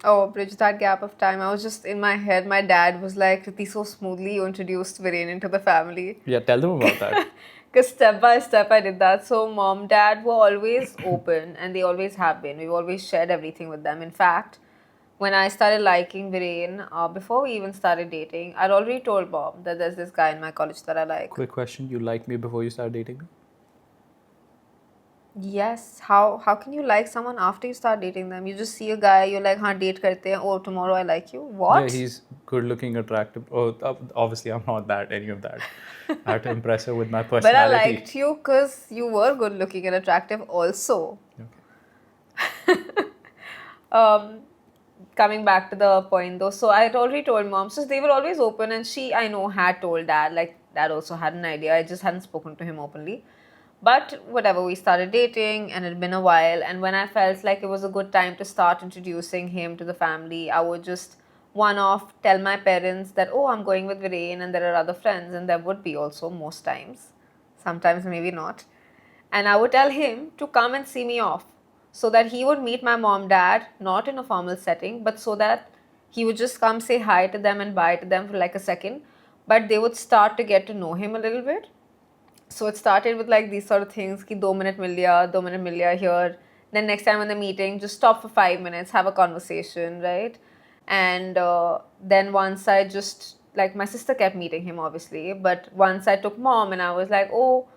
Oh, bridge that gap of time. I was just in my head, my dad was like, Kriti, so smoothly you introduced Viren into the family. Yeah, tell them about that. Because step by step I did that. So mom, dad were always open, and they always have been. We've always shared everything with them. In fact, when I started liking Viren, before we even started dating, I'd already told mom that there's this guy in my college that I like. Quick question, you liked me before you started dating me? Yes. How can you like someone after you start dating them? You just see a guy, you're like, हाँ date करते हैं. Oh, tomorrow I like you. Yeah, What? he's good looking, attractive. Oh, obviously, I'm not that, any of that. I have to impress her with my But I personality. liked you because you were good looking and attractive also. Okay. Um, Coming back to the point though, so I had already told mom, so they were always open, and she, I know, had told dad, like dad also had an idea, I just hadn't spoken to him openly. But whatever, we started dating and it had been a while, and when I felt like it was a good time to start introducing him to the family, I would just one off tell my parents that, oh, I'm going with Viren and there are other friends, and there would be also most times, sometimes maybe not. And I would tell him to come and see me off so that he would meet my mom, dad, not in a formal setting, but so that he would just come say hi to them and bye to them for like a second. But they would start to get to know him a little bit. So it started with like these sort of things ki 2 minute mil liya, 2 minute mil liya here. Then next time in the meeting, just stop for 5 minutes, have a conversation, right? And then once I just, like, my sister kept meeting him obviously, but once I took mom and I was like, oh,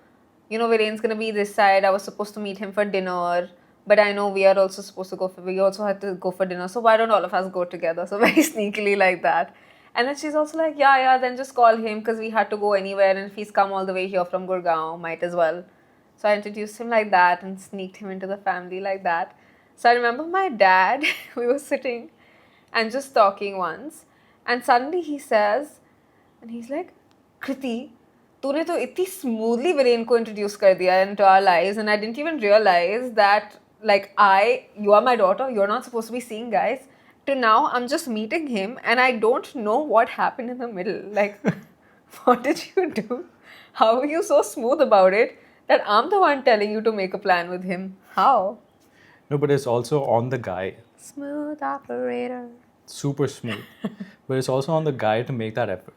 you know, Viren's gonna be this side. I was supposed to meet him for dinner, but I know we are also supposed to go for, we also had to go for dinner. So why don't all of us go together? So very sneakily like that. And then she's also like, yeah, then just call him because we had to go anywhere. And if he's come all the way here from Gurgaon, might as well. So I introduced him like that and sneaked him into the family like that. So I remember my dad, we were sitting and just talking once. And suddenly he says, and he's like, Kriti, तूने तो इतनी smoothly Viren को introduce कर दिया into our lives, and I didn't even realize that, like, you are my daughter, you're not supposed to be seeing guys. To now, I'm just meeting him and I don't know what happened in the middle. Like, what did you do? How are you so smooth about it that I'm the one telling you to make a plan with him? How? No, but it's also on the guy. Smooth operator. Super smooth. But it's also on the guy to make that effort.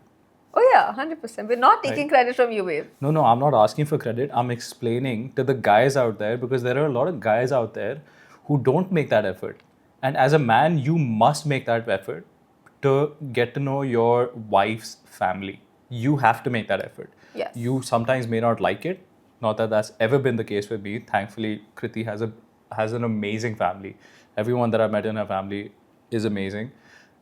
Oh yeah, 100%. We're not taking credit from you, babe. No, I'm not asking for credit. I'm explaining to the guys out there, because there are a lot of guys out there who don't make that effort. And as a man, you must make that effort to get to know your wife's family. You have to make that effort. Yes. You sometimes may not like it. Not that that's ever been the case with me. Thankfully, Kriti has an amazing family. Everyone that I've met in her family is amazing.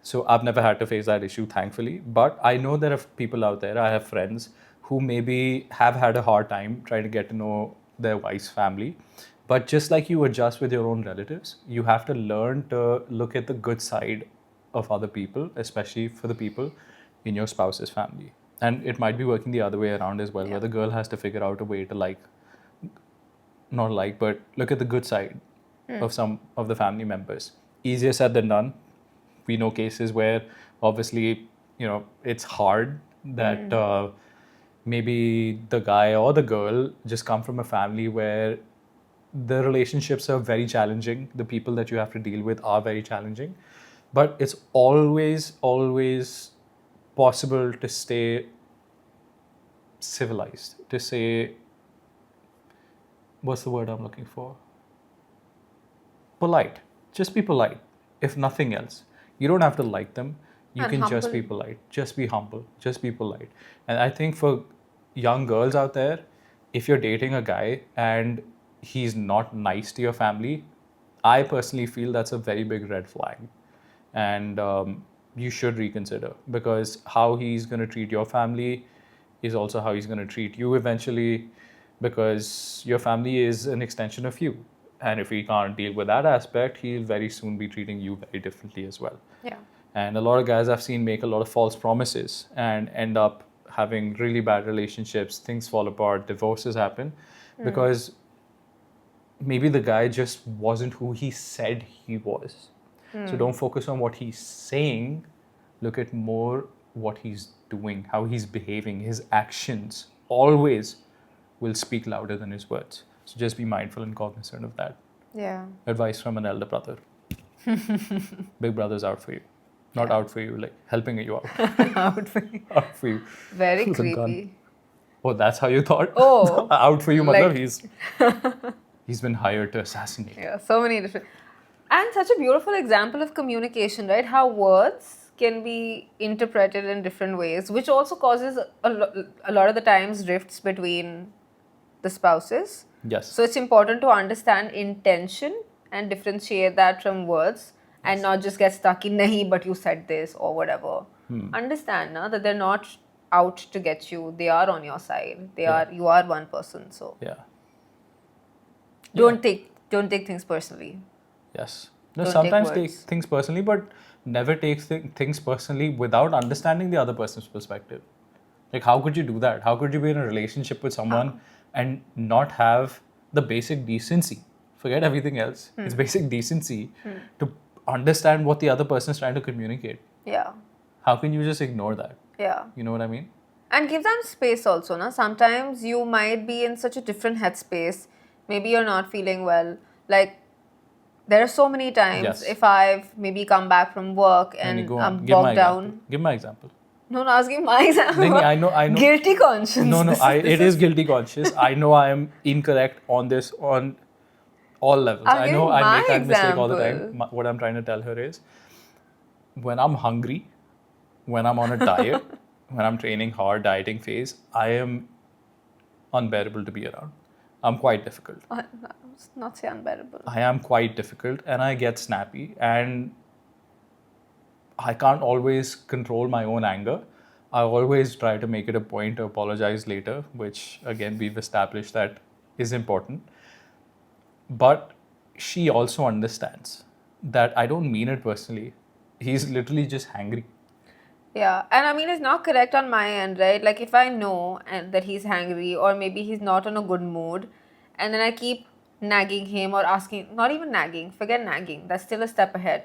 So I've never had to face that issue, thankfully. But I know there are people out there, I have friends who maybe have had a hard time trying to get to know their wife's family. But just like you adjust with your own relatives, you have to learn to look at the good side of other people, especially for the people in your spouse's family. And it might be working the other way around as well, where the girl has to figure out a way to but look at the good side of some of the family members. Easier said than done. We know cases where obviously, it's hard that maybe the guy or the girl just come from a family where the relationships are very challenging. The people that you have to deal with are very challenging. But it's always possible to stay civilized, to say, what's the word I'm looking for? Polite. Just be polite, if nothing else. You don't have to like them. You And can just humble. be polite. Just be humble. Just be polite. And I think for young girls out there, if you're dating a guy and he's not nice to your family, I personally feel that's a very big red flag. And you should reconsider, because how he's going to treat your family is also how he's going to treat you eventually, because your family is an extension of you. And if he can't deal with that aspect, he'll very soon be treating you very differently as well. Yeah. And a lot of guys I've seen make a lot of false promises and end up having really bad relationships. Things fall apart, divorces happen, because maybe the guy just wasn't who he said he was. So don't focus on what he's saying. Look at more what he's doing, how he's behaving. His actions always will speak louder than his words. So just be mindful and cognizant of that. Yeah. Advice from an elder brother. Big brother's out for you. Not out for you, like helping you out. Out for you. Out for you. Very With a gun. creepy. Oh, that's how you thought? Oh. Out for you, Like- matlab he's been hired to assassinate. Yeah, so many different. And such a beautiful example of communication, right? How words can be interpreted in different ways, which also causes a lot of the times rifts between the spouses. Yes. So it's important to understand intention and differentiate that from words and not just get stuck in nahi, but you said this or whatever. Understand that they're not out to get you. They are on your side. You are one person. So don't take things personally. Yes. No, Don't sometimes take take words. things personally, but never take things personally without understanding the other person's perspective. Like, how could you do that? How could you be in a relationship with someone and not have the basic decency? Forget everything else. It's basic decency to understand what the other person is trying to communicate. Yeah. How can you just ignore that? Yeah. You know what I mean? And give them space also, na? Sometimes you might be in such a different headspace. Maybe you're not feeling well. Like, there are so many times if I've maybe come back from work and go I'm on. Give my bogged example. down. Give my example. No, not asking my example. No, I know. Guilty conscience. No, This it is guilty conscious. I know I am incorrect on this on all levels. I'm I giving know I my make that mistake all the example. time. What I'm trying to tell her is, when I'm hungry, when I'm on a diet, when I'm training hard, dieting phase, I am unbearable to be around. I'm quite difficult. Let's not say unbearable. I am quite difficult and I get snappy and I can't always control my own anger. I always try to make it a point to apologize later, which again we've established that is important. But she also understands that I don't mean it personally. He's literally just hangry. Yeah, and I mean, it's not correct on my end, right? Like, if I know that he's hangry or maybe he's not in a good mood, and then I keep nagging him or asking, not even nagging, forget nagging, that's still a step ahead.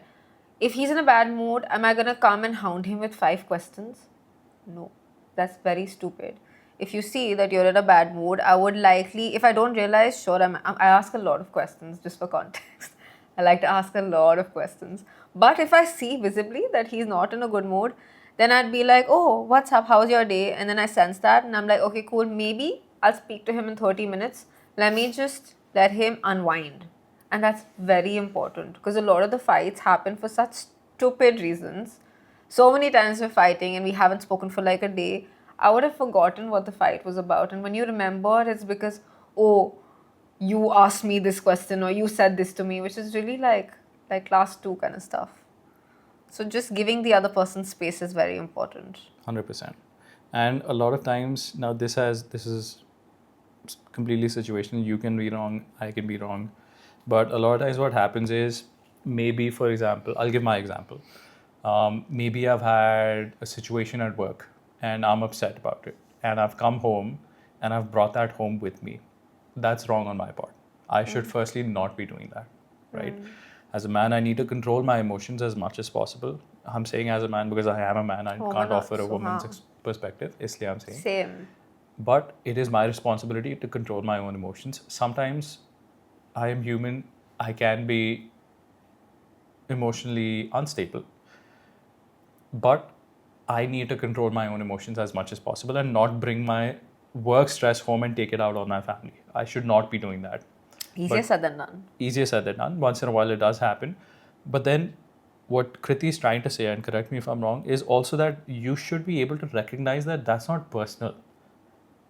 If he's in a bad mood, am I gonna come and hound him with 5 questions? No, that's very stupid. If you see that you're in a bad mood, I would likely, if I don't realize, sure, I ask a lot of questions just for context. I like to ask a lot of questions. But if I see visibly that he's not in a good mood, then I'd be like, oh, what's up? How's your day? And then I sense that and I'm like, okay, cool. Maybe I'll speak to him in 30 minutes. Let me just let him unwind. And that's very important because a lot of the fights happen for such stupid reasons. So many times we're fighting and we haven't spoken for like a day. I would have forgotten what the fight was about. And when you remember, it's because, oh, you asked me this question or you said this to me, which is really like class 2 kind of stuff. So just giving the other person space is very important. 100%. And a lot of times, now this is completely situational. You can be wrong, I can be wrong. But a lot of times what happens is, maybe, for example, I'll give my example. Maybe I've had a situation at work and I'm upset about it. And I've come home and I've brought that home with me. That's wrong on my part. I should firstly not be doing that, right? As a man, I need to control my emotions as much as possible. I'm saying as a man because I am a man. I can't offer a woman's perspective. Isliye I'm saying. Same. But it is my responsibility to control my own emotions. Sometimes I am human. I can be emotionally unstable. But I need to control my own emotions as much as possible and not bring my work stress home and take it out on my family. I should not be doing that. Easier said than done. Easier said than done. Once in a while it does happen. But then what Kriti is trying to say, and correct me if I'm wrong, is also that you should be able to recognize that that's not personal.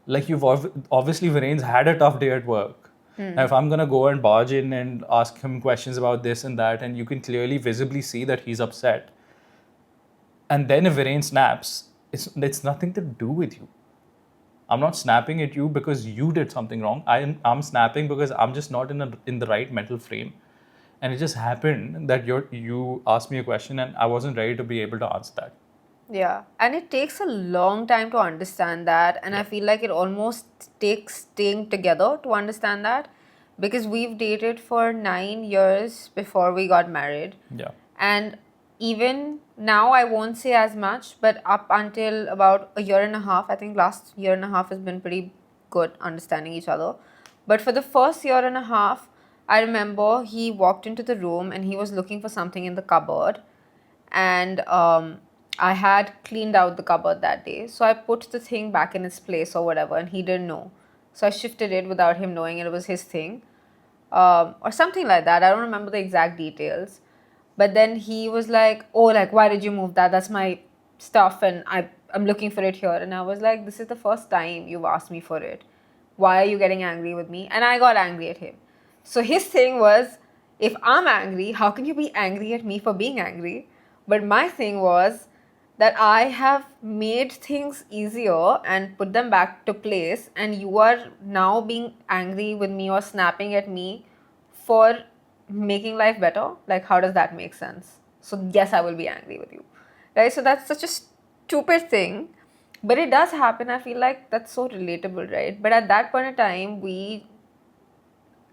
Like, you've obviously, Viren's had a tough day at work. Now, if I'm going to go and barge in and ask him questions about this and that, and you can clearly visibly see that he's upset, and then if Viren snaps, it's nothing to do with you. I'm not snapping at you because you did something wrong. I'm snapping because I'm just not in the right mental frame. And it just happened that you asked me a question and I wasn't ready to be able to answer that. Yeah, and it takes a long time to understand that, and I feel like it almost takes staying together to understand that, because we've dated for 9 years before we got married. Yeah. And even now, I won't say as much, but up until about a year and a half, I think last year and a half has been pretty good understanding each other. But for the first year and a half, I remember he walked into the room and he was looking for something in the cupboard, and I had cleaned out the cupboard that day. So I put the thing back in its place or whatever, and he didn't know. So I shifted it without him knowing it was his thing, or something like that. I don't remember the exact details. But then he was like, oh, like, why did you move that? That's my stuff and I'm looking for it here. And I was like, this is the first time you've asked me for it. why are you getting angry with me? And I got angry at him. So his thing was, if I'm angry, how can you be angry at me for being angry? But my thing was that I have made things easier and put them back to place, and you are now being angry with me or snapping at me for making life better. Like, how does that make sense? So yes, I will be angry with you, right? So that's such a stupid thing, but it does happen. I feel like that's so relatable, right? But at that point in time, we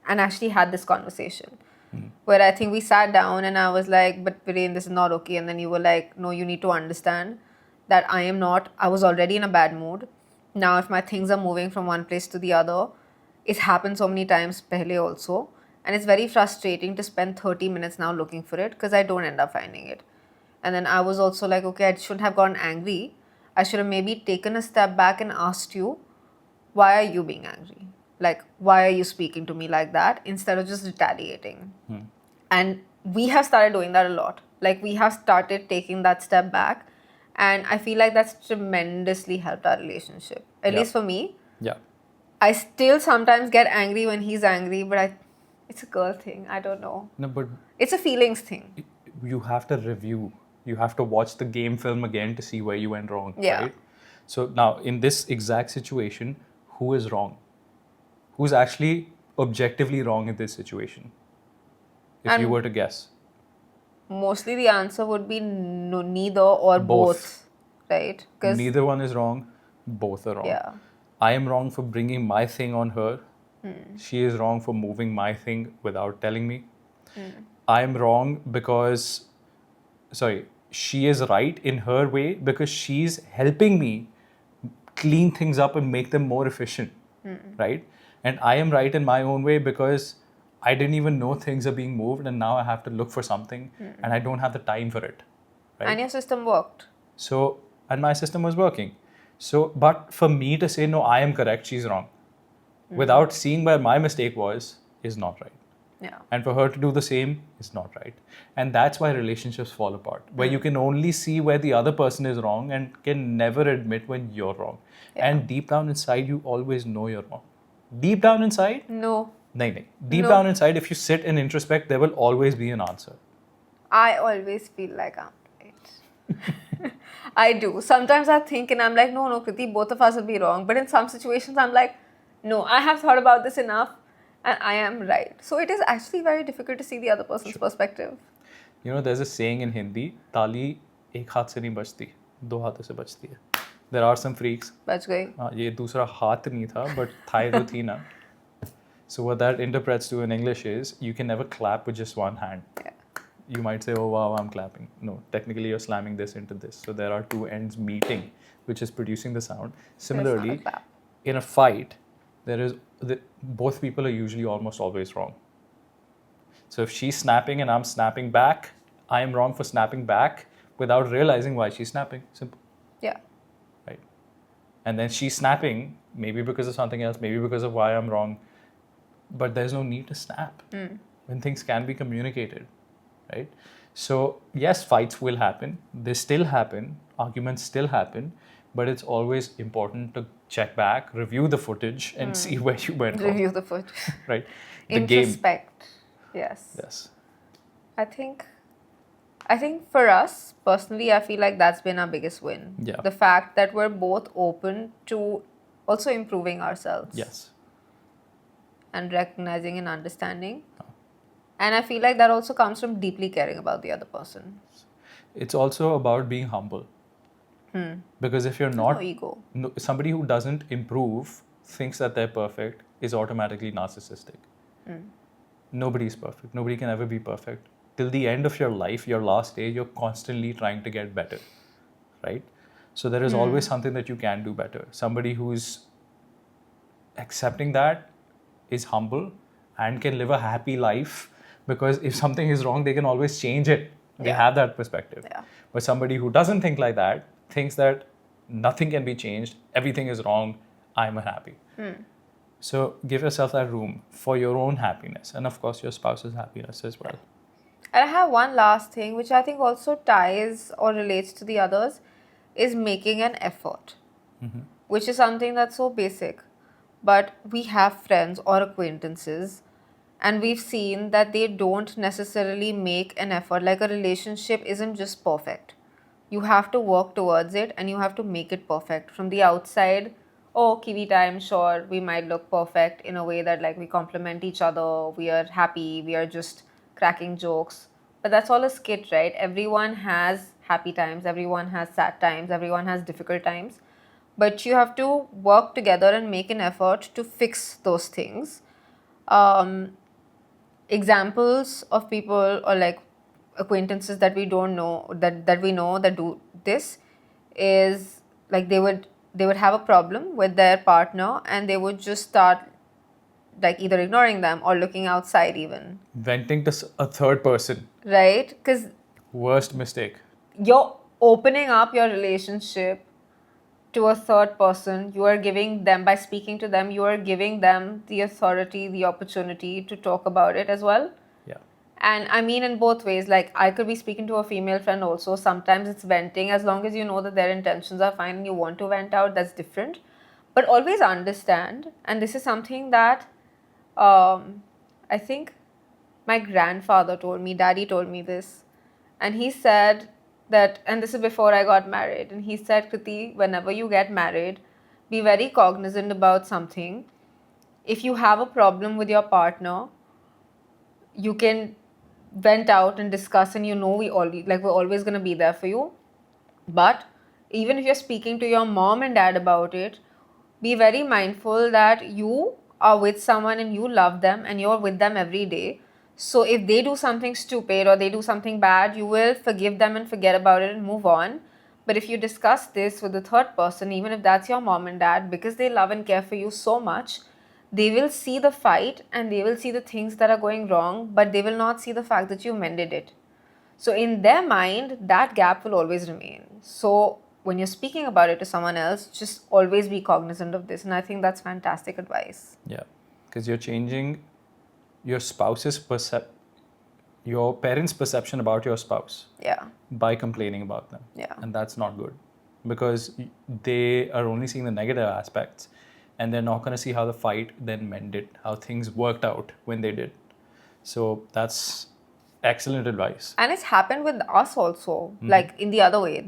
and actually had this conversation where I think we sat down and I was like, but Viren, this is not okay. And then you were like, no, you need to understand that I was already in a bad mood. Now, if my things are moving from one place to the other, it's happened so many times pehle also. And it's very frustrating to spend 30 minutes now looking for it because I don't end up finding it. And then I was also like, okay, I shouldn't have gotten angry. I should have maybe taken a step back and asked you, why are you being angry? Like, why are you speaking to me like that instead of just retaliating? And we have started doing that a lot. Like, we have started taking that step back. And I feel like that's tremendously helped our relationship. At least for me. Yeah. I still sometimes get angry when he's angry, but it's a girl thing. I don't know. No, but it's a feelings thing. You have to review. You have to watch the game film again to see where you went wrong. Yeah. Right? So now, in this exact situation, who is wrong? Who's actually objectively wrong in this situation? If you were to guess. Mostly the answer would be no, neither or both. Right? Neither one is wrong. Both are wrong. Yeah. I am wrong for bringing my thing on her. She is wrong for moving my thing without telling me. I am wrong because, she is right in her way because she's helping me clean things up and make them more efficient, right? And I am right in my own way because I didn't even know things are being moved and now I have to look for something and I don't have the time for it, right? And your system worked. So, and my system was working. So, but for me to say, no, I am correct, she's wrong, without seeing where my mistake was, is not right. Yeah. And for her to do the same is not right. And that's why relationships fall apart, where you can only see where the other person is wrong and can never admit when you're wrong. Yeah. And deep down inside, you always know you're wrong. Deep down inside? No. Nahin. Deep down inside, if you sit and introspect, there will always be an answer. I always feel like I'm right. I do. Sometimes I think and I'm like, no, Kriti, both of us will be wrong. But in some situations, I'm like, no, I have thought about this enough and I am right. So it is actually very difficult to see the other person's perspective. You know, there's a saying in Hindi, Tali ek haath se nahi bajti, do haathon se bajti hai. There are some freaks. Bach gayi. ये दूसरा हाथ नहीं था, but Thai तो थी ना. So what that interprets to in English is, you can never clap with just one hand. Yeah. You might say, oh wow, I'm clapping. No, technically you're slamming this into this. So there are two ends meeting, which is producing the sound. Similarly, in a fight, both people are usually almost always wrong. So if she's snapping and I'm snapping back, I am wrong for snapping back without realizing why she's snapping. Simple. Yeah. Right. And then she's snapping, maybe because of something else, maybe because of why I'm wrong. But there's no need to snap when things can be communicated. Right? So, yes, fights will happen. They still happen. Arguments still happen. But it's always important to check back, review the footage and see where you went wrong. Review the footage. Right? The Introspect. Yes. Yes. I think for us, personally, I feel like that's been our biggest win. Yeah. The fact that we're both open to also improving ourselves. Yes. And recognizing and understanding. And I feel like that also comes from deeply caring about the other person. It's also about being humble. Because if you're not... No ego. Somebody who doesn't improve, thinks that they're perfect, is automatically narcissistic. Nobody is perfect. Nobody can ever be perfect. Till the end of your life, your last day, you're constantly trying to get better. Right? So there is always something that you can do better. Somebody who's accepting that is humble and can live a happy life, because if something is wrong, they can always change it. They have that perspective. Yeah. But somebody who doesn't think like that, thinks that nothing can be changed, everything is wrong, I'm unhappy. So give yourself that room for your own happiness and of course your spouse's happiness as well. And I have one last thing which I think also ties or relates to the others, is making an effort. Which is something that's so basic. but we have friends or acquaintances, and we've seen that they don't necessarily make an effort. Like, a relationship isn't just perfect. You have to work towards it and you have to make it perfect. From the outside, oh, KiVi time, sure, we might look perfect in a way that, like, we compliment each other, we are happy, we are just cracking jokes. But that's all a skit, right? Everyone has happy times, everyone has sad times, everyone has difficult times. But you have to work together and make an effort to fix those things. Examples of people or like acquaintances that we don't know that we know that do this is like they would have a problem with their partner and they would just start like either ignoring them or looking outside even. Venting to a third person. Right? Because worst mistake. You're opening up your relationship to a third person. You are giving them, by speaking to them, you are giving them the authority, the opportunity to talk about it as well. Yeah. And I mean in both ways. Like, I could be speaking to a female friend also. Sometimes it's venting. As long as you know that their intentions are fine and you want to vent out, that's different. But always understand, and this is something that I think my grandfather told me, daddy told me this. And he said that, and this is before I got married, and he said, Kriti, whenever you get married, be very cognizant about something. If you have a problem with your partner, you can vent out and discuss, and we're always going to be there for you. But even if you're speaking to your mom and dad about it, be very mindful that you are with someone and you love them and you're with them every day. So if they do something stupid or they do something bad, you will forgive them and forget about it and move on. But if you discuss this with the third person, even if that's your mom and dad, because they love and care for you so much, they will see the fight and they will see the things that are going wrong, but they will not see the fact that you mended it. So in their mind, that gap will always remain. So when you're speaking about it to someone else, just always be cognizant of this. And I think that's fantastic advice. Yeah, because you're changing your spouse's your parents' perception about your spouse. Yeah. By complaining about them. Yeah. And that's not good, because they are only seeing the negative aspects and they're not going to see how the fight then mended, how things worked out when they did. So that's excellent advice. And it's happened with us also, like in the other way.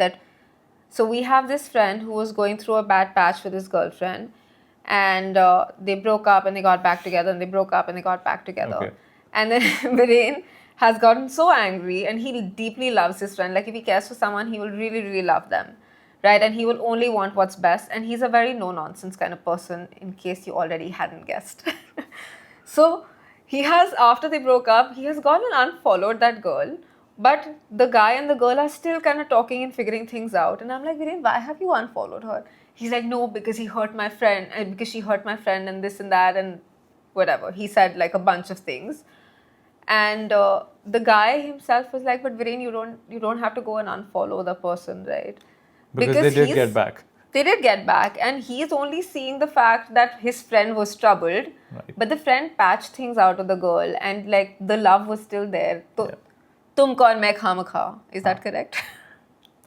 So we have this friend who was going through a bad patch with his girlfriend, and they broke up and they got back together, and they broke up and they got back together. Okay. And then Viren has gotten so angry, and he deeply loves his friend. Like, if he cares for someone, he will really, really love them, right? And he will only want what's best. And he's a very no-nonsense kind of person, in case you already hadn't guessed. So he has, after they broke up, he has gone and unfollowed that girl. But the guy and the girl are still kind of talking and figuring things out. And I'm like, Viren, why have you unfollowed her? He's like, no, because he hurt my friend, and because she hurt my friend, and this and that, and whatever. He said like a bunch of things. And the guy himself was like, but Viren, you don't have to go and unfollow the person, right? Because they did get back. They did get back, and he's only seeing the fact that his friend was troubled. Right. But the friend patched things out with the girl, and like the love was still there. Tum kaun main khamakha. Is that correct?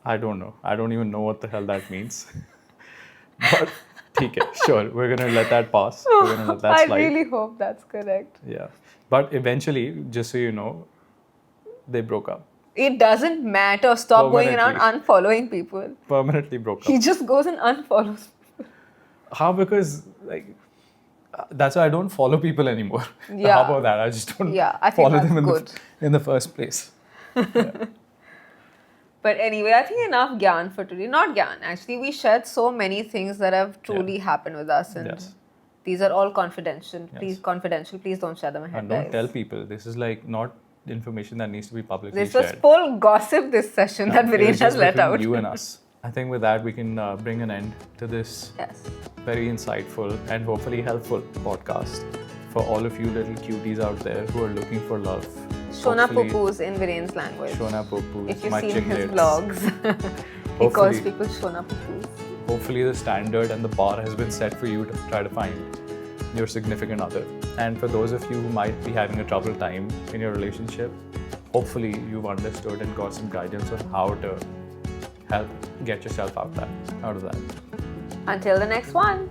I don't know. I don't even know what the hell that means. But okay, sure, we're going to let that pass. We're going to let that slide. I really hope that's correct. Yeah. But eventually, just so you know, they broke up. It doesn't matter. Stop going around unfollowing people. Permanently broke up. He just goes and unfollows people. How? Because that's why I don't follow people anymore. Yeah. How about that? I just don't I think follow that's them in the first place. Yeah. But anyway, I think enough gyan for today. Not gyan, actually. We shared so many things that have truly happened with us. And these are all confidential. Yes. Please don't share them ahead, and don't tell people. This is like not information that needs to be publicly shared. This was full gossip, this session that Viren has let out. You and us. I think with that, we can bring an end to this very insightful and hopefully helpful podcast for all of you little cuties out there who are looking for love. Shona Pupus in Viren's language. Shona Pupus. If you've seen his vlogs, he calls people Shona Pupus. Hopefully the standard and the bar has been set for you to try to find your significant other. And for those of you who might be having a troubled time in your relationship, hopefully you've understood and got some guidance on how to help get yourself out of that. Until the next one.